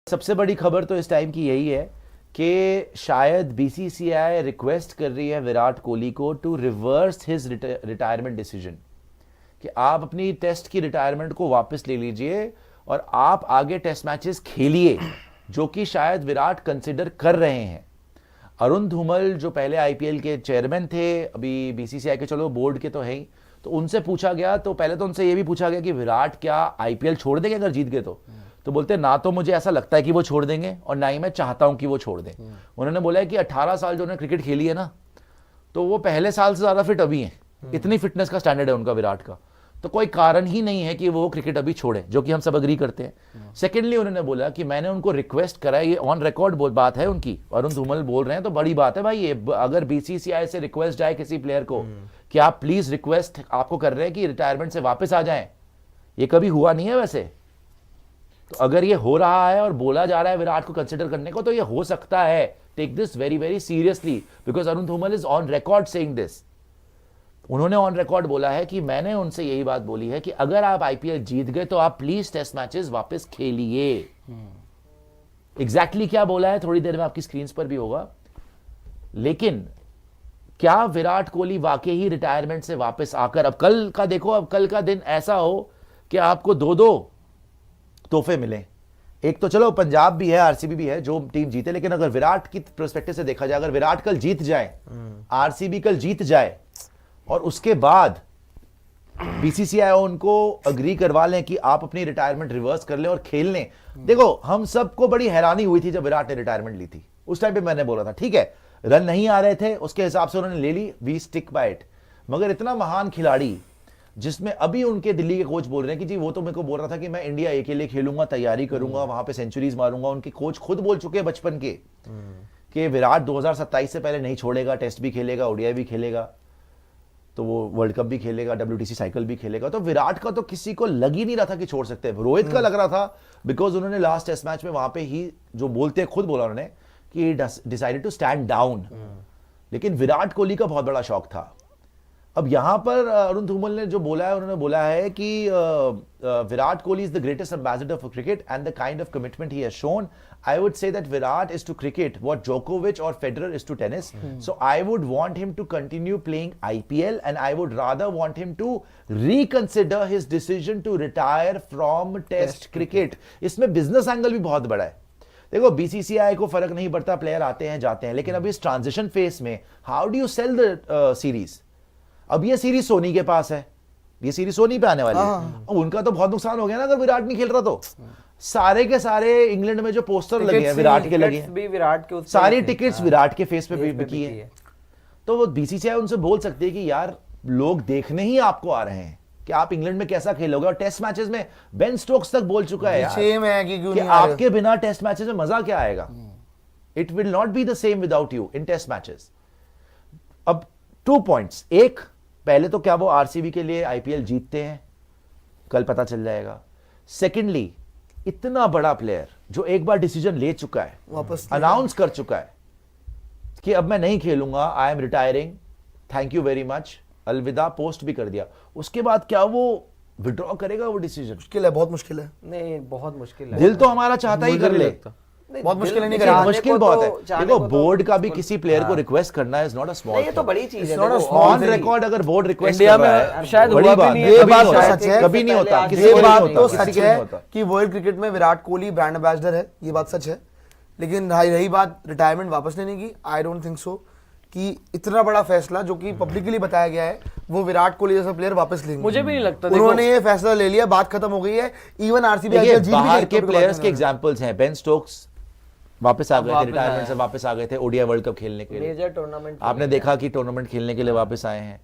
सबसे बड़ी खबर तो इस टाइम की यही है कि शायद बीसीसीआई रिक्वेस्ट कर रही है विराट कोहली को to reverse his retirement decision, कि आप अपनी टेस्ट की रिटायरमेंट को वापस ले लीजिए और आप आगे टेस्ट मैचेस खेलिए, जो कि शायद विराट कंसिडर कर रहे हैं। अरुण धूमल जो पहले आईपीएल के चेयरमैन थे, अभी बीसीसीआई के चलो बोर्ड के तो हैं ही, तो उनसे पूछा गया, तो पहले तो उनसे ये भी पूछा गया कि विराट क्या आईपीएल छोड़ देंगे अगर जीत गए तो बोलते ना तो मुझे ऐसा लगता है कि वो छोड़ देंगे और ना ही मैं चाहता हूं कि वो छोड़ दें। उन्होंने बोला है कि 18 साल जो उन्होंने क्रिकेट खेली है ना, तो वो पहले साल से ज्यादा फिट अभी हैं। इतनी फिटनेस का स्टैंडर्ड है उनका विराट का, तो कोई कारण ही नहीं है कि वो क्रिकेट अभी छोड़े, जो कि हम सब अग्री करते हैं। सेकेंडली उन्होंने बोला कि मैंने उनको रिक्वेस्ट करा, ये ऑन रिकॉर्ड बात है उनकी, अरुण धूमल बोल रहे हैं तो बड़ी बात है भाई ये, अगर बीसीसीआई से रिक्वेस्ट जाए किसी प्लेयर को कि आप प्लीज रिक्वेस्ट आपको कर रहे हैं कि रिटायरमेंट से वापस आ जाएं, ये कभी हुआ नहीं है वैसे। तो अगर ये हो रहा है और बोला जा रहा है विराट को कंसिडर करने को, तो ये हो सकता है। Take this very very seriously because Arun Dhumal is on record saying this. उन्होंने ऑन रिकॉर्ड बोला है कि मैंने उनसे यही बात बोली है कि अगर आप आईपीएल जीत गए तो आप प्लीज टेस्ट मैचेस वापस खेलिए। एग्जैक्टली क्या बोला है थोड़ी देर में आपकी स्क्रीन पर भी होगा। लेकिन क्या विराट कोहली वाकई ही रिटायरमेंट से वापस आकर, अब कल का देखो, अब कल का दिन ऐसा हो कि आपको दो दो तोहफे मिले। एक तो चलो पंजाब भी है, आरसीबी भी है, जो टीम जीते, लेकिन अगर विराट की पर्सपेक्टिव से देखा जाए, अगर विराट कल जीत जाए, आरसीबी कल जीत जाए और उसके बाद बीसीसीआई उनको अग्री करवा लें कि आप अपनी रिटायरमेंट रिवर्स कर लें और खेल लें। देखो हम सबको बड़ी हैरानी हुई थी जब विराट ने रिटायरमेंट ली थी। उस टाइम पे मैंने बोला था ठीक है रन नहीं आ रहे थे, उसके हिसाब से उन्होंने ले ली, वी स्टिक बाय इट। मगर इतना महान खिलाड़ी, जिसमें अभी उनके दिल्ली के कोच बोल रहे हैं कि जी वो तो मेरे को बोल रहा था कि मैं इंडिया ए के लिए खेलूंगा, तैयारी करूंगा, वहां पे सेंचुरीज मारूंगा। उनके कोच खुद बोल चुके हैं बचपन के कि विराट 2027 से पहले नहीं छोड़ेगा, टेस्ट भी खेलेगा, ओडीआई भी खेलेगा, तो वो वर्ल्ड कप भी खेलेगा, WTC साइकिल भी खेलेगा। तो विराट का तो किसी को लग ही नहीं रहा था कि छोड़ सकते हैं। रोहित का लग रहा था बिकॉज उन्होंने लास्ट टेस्ट मैच में वहां पे ही जो बोलते हैं, खुद बोला उन्होंने कि डिसाइडेड टू स्टैंड डाउन। लेकिन विराट कोहली का बहुत बड़ा शौक था। अब यहां पर अरुण धूमल ने जो बोला है, उन्होंने बोला है कि Virat Kohli is the greatest ambassador for cricket and the kind of commitment he has shown. I would say that Virat is to cricket what Djokovic or Federer is to tennis. So I would want him to continue playing IPL and I would rather want him to reconsider his decision to retire from test cricket. इसमें business angle भी बहुत बड़ा है। देखो BCCI को फर्क नहीं पड़ता, प्लेयर आते हैं जाते हैं, लेकिन अभी इस ट्रांजिशन फेस में how do you sell the series. अब ये सीरीज सोनी के पास है, ये सीरीज सोनी पे आने वाली है। अब उनका तो बहुत नुकसान हो गया ना अगर विराट नहीं खेल रहा तो। सारे के सारे इंग्लैंड में जो पोस्टर लगे हैं विराट के लगे हैं, सारी टिकट्स विराट के फेस पे बिकी है। तो वो बीसीसीआई उनसे बोल सकती है कि यार लोग देखने ही आपको आ रहे हैं कि आप इंग्लैंड में कैसा खेलोगे। और टेस्ट मैचेस में बेन स्टोक्स तक बोल चुका है यार सेम है कि आपके बिना टेस्ट मैचेस में मजा क्या आएगा। It will not be the same without you in test matches. अब 2 पॉइंट्स, एक पहले तो क्या वो आरसीबी के लिए आईपीएल जीतते हैं, कल पता चल जाएगा। सेकेंडली इतना बड़ा प्लेयर जो एक बार डिसीजन ले चुका है, वापस अनाउंस कर चुका है कि अब मैं नहीं खेलूंगा, I am retiring, thank you very much, अलविदा, पोस्ट भी कर दिया, उसके बाद क्या वो विड्रॉ करेगा वो डिसीजन? मुश्किल है, बहुत मुश्किल है। नहीं बहुत मुश्किल है। दिल तो हमारा चाहता ही कर ले, बहुत मुश्किल नहीं करेगा, मुश्किल बहुत है। देखो बोर्ड का भी किसी प्लेयर को रिक्वेस्ट करना इज नॉट अ स्मॉल, ये तो बड़ी चीज है। ऑन रिकॉर्ड अगर बोर्ड रिक्वेस्ट इंडिया में शायद बड़ी बात, ये बात तो सच है, कभी नहीं होता, ये बात तो सच है कि वर्ल्ड क्रिकेट में विराट कोहली ब्रांड एम्बेसडर है, ये बात सच है। लेकिन रही बात रिटायरमेंट वापस लेने की, आई डोंट थिंक सो कि इतना बड़ा फैसला जो कि पब्लिकली बताया गया है वो विराट कोहली जैसा प्लेयर वापस लेंगे। मुझे भी नहीं लगता। उन्होंने ये फैसला ले लिया, बात खत्म हो गई है। इवन आरसीबी बाहर के प्लेयर्स के एग्जांपल्स हैं, बेन स्टोक्स वापस आ गए थे, रिटायरमेंट से वापस आ गए थे ओडीआई वर्ल्ड कप खेलने के लिए, मेजर टूर्नामेंट आपने देखा कि टूर्नामेंट खेलने के लिए वापस आए हैं।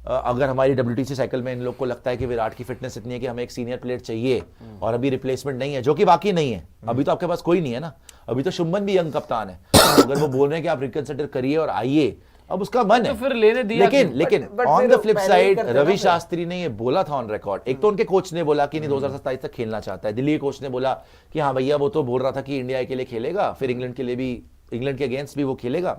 अगर हमारी WTC साइकिल में इन लोग को लगता है कि विराट की फिटनेस इतनी है कि हमें एक सीनियर प्लेयर चाहिए और अभी रिप्लेसमेंट नहीं है, जो कि बाकी नहीं है, अभी तो आपके पास कोई नहीं है ना, अभी तो शुभमन भी यंग कप्तान है। अगर वो बोल रहे हैं कि आप रिकंसिडर करिए और आइए, अब उसका मन है तो फिर लेने दिया। लेकिन on the flip side Ravi Shastri ने ये बोला था ऑन रिकॉर्ड। एक तो उनके कोच ने बोला कि नहीं 2027 तक खेलना चाहता है, दिल्ली के कोच ने बोला कि हाँ भैया वो तो बोल रहा था कि इंडिया के लिए खेलेगा, फिर इंग्लैंड के लिए भी, इंग्लैंड के अगेंस्ट भी वो खेलेगा।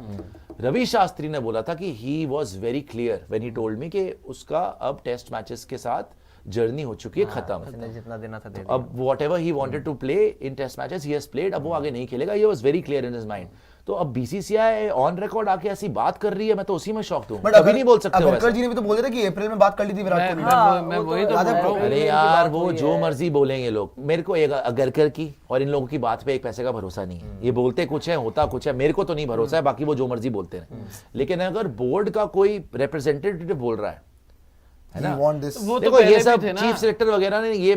रवि शास्त्री ने बोला था कि he was very clear when he told me कि उसका अब टेस्ट मैचेस के साथ जर्नी हो चुकी है खत्म। उसने जितना देना था दे तो अब whatever he wanted to play in test matches he has played, अब वो आगे नहीं खेलेगा, ये was very clear in his mind। तो अब बीसीसीआई ऑन रिकॉर्ड आके ऐसी बात कर रही है, मैं तो उसी में शॉक्ड हूँ। कभी नहीं बोल सकते हो अबरकर ऐसा। जी ने भी तो बोल दिया था कि अप्रैल में बात कर ली थी विराट कोहली मैं वही तो बोल रहा हूँ। अरे यार वो जो मर्जी बोलेंगे लोग, मेरे को एक अगरकर की और इन लोगों की बात पे एक पैसे का भरोसा नहीं है। ये बोलते कुछ है होता कुछ है, मेरे को तो नहीं भरोसा है, बाकी वो जो मर्जी बोलते हैं। लेकिन अगर बोर्ड का कोई रिप्रेजेंटेटिव बोल रहा है ना, He want this। वो तो देखो ये पहले सब भी थे ना। चीफ सेलेक्टर वगैरह ने ये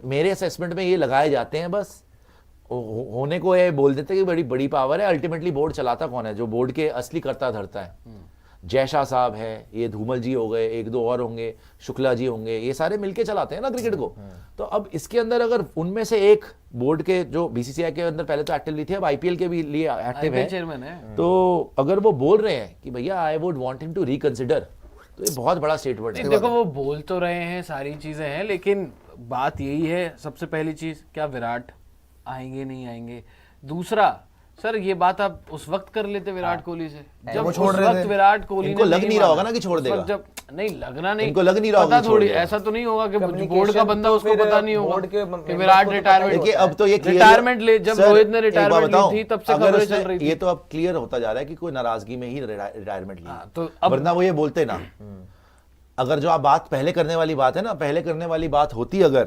मेरे असेसमेंट में ये लगाए जाते हैं बस होने को ये बोल देते हैं कि बड़ी बड़ी पावर है। अल्टीमेटली बोर्ड चलाता कौन है? जो बोर्ड के असली करता धरता है, जय शाह साहब है, ये धूमल जी हो गए, एक दो और होंगे, शुक्ला जी होंगे, ये सारे मिलके चलाते हैं ना क्रिकेट को। तो अब इसके अंदर अगर उनमें से एक बोर्ड के जो बीसीसीआई के अंदर पहले तो एक्टिव थे, अब आईपीएल के भी लिए एक्टिव है, चेयरमैन है। तो अगर वो बोल रहे हैं कि भैया I would want him to reconsider, तो ये बहुत बड़ा स्टेटमेंट है। देखो वो बोल तो रहे हैं, सारी चीजें हैं, लेकिन बात यही है सबसे पहली चीज, क्या विराट आएंगे नहीं आएंगे? दूसरा सर ये बात आप उस वक्त कर लेते विराट कोहली से, जब वो उस छोड़ रहे वक्त थे। विराट कोहली इनको ने लग नहीं रहा होगा माना। ना कि छोड़ उस वक्त देगा। जब नहीं लगना नहीं, इनको लग नहीं रहा होगा पता कि छोड़ थोड़ी देगा। ऐसा तो नहीं होगा कि बोर्ड का Communication बंदा तो उसको फिर पता नहीं होगा बोर्ड के कि members विराट को तो रिटायरमेंट पता ही देखिए अब तो ये clear- रिटायरमेंट ले, जब सर, रोहित ने एक बात रिटायरमेंट बताऊं, ली थी तब से अगर खबरें उसने- चल रही थी। ये तो अब क्लियर होता जा रहा है कि कोई नाराजगी में ही रिटायरमेंट ली, तो अब वरना वो ये बोलते ना। अगर जो आप बात पहले करने वाली बात है ना, पहले करने वाली बात होती अगर,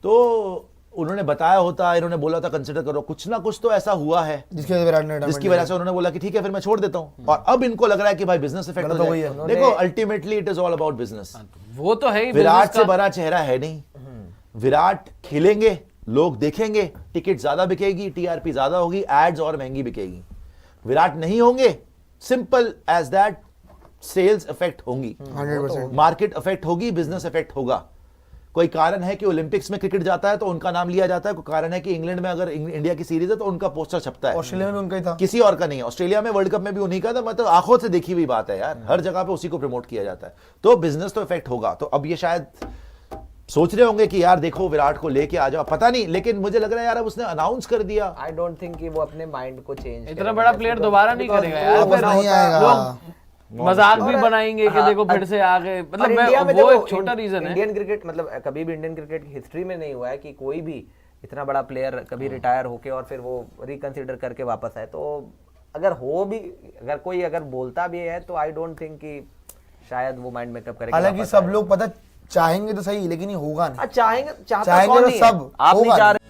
तो उन्होंने बताया होता, इन्होंने बोला था कंसिडर करो, कुछ ना कुछ तो ऐसा हुआ है जिसकी वजह से विराट ने जिसकी वजह से उन्होंने बोला कि ठीक है फिर मैं छोड़ देता हूं। और अब इनको लग रहा है कि भाई बिजनेस इफेक्ट गलत हो हो गई जाए। है। देखो ultimately it is all about business. वो तो है ही विराट business से का। बड़ा चेहरा है नहीं। विराट खेलेंगे, लोग देखेंगे, टिकट ज्यादा बिकेगी, टीआरपी ज्यादा होगी, एड्स और महंगी बिकेगी। विराट नहीं होंगे, simple as that, sales effect होंगी, 100%। मार्केट इफेक्ट होगी, बिजनेस इफेक्ट होगा। कोई कारण है कि ओलंपिक्स में क्रिकेट जाता है तो उनका नाम लिया जाता है, कोई कारण है कि इंग्लैंड में अगर इंडिया की सीरीज है तो उनका पोस्टर छपता है, ऑस्ट्रेलिया में भी उनका ही था। किसी और का नहीं है। ऑस्ट्रेलिया में वर्ल्ड कप में भी उन्हीं का था, मतलब आंखों से देखी हुई बात है यार, हर जगह पे उसी को प्रमोट किया जाता है। तो बिजनेस तो इफेक्ट होगा। तो अब ये शायद सोच रहे होंगे कि यार देखो विराट को लेके आ जाओ, पता नहीं, लेकिन मुझे लग रहा है यार अब उसने अनाउंस कर दिया। आई डोंट थिंक कि वो अपने माइंड को चेंज इतना बड़ा प्लेयर दोबारा नहीं करेगा यार, वापस फिर नहीं आएगा। लोग मजाक भी और- बनाएंगे कि हाँ, देखो फिर से आ गए, और मतलब इंडिया में वो देखो, एक छोटा रीजन है। इंडियन क्रिकेट मतलब कभी भी इंडियन क्रिकेट की हिस्ट्री में नहीं हुआ है कि कोई भी इतना बड़ा प्लेयर कभी रिटायर होके और फिर वो रिकंसिडर करके वापस आए। तो अगर हो भी, अगर कोई अगर बोलता भी है तो आई डोंट थिंक कि शायद वो माइंड मेकअप करेगा। हालांकि सब लोग पता चाहेंगे तो सही, लेकिन ये होगा नहीं। चाहेंगे, चाहता चाहेंगे कौन तो नहीं है? सब, आप नहीं होगा चाह नहीं। रहे।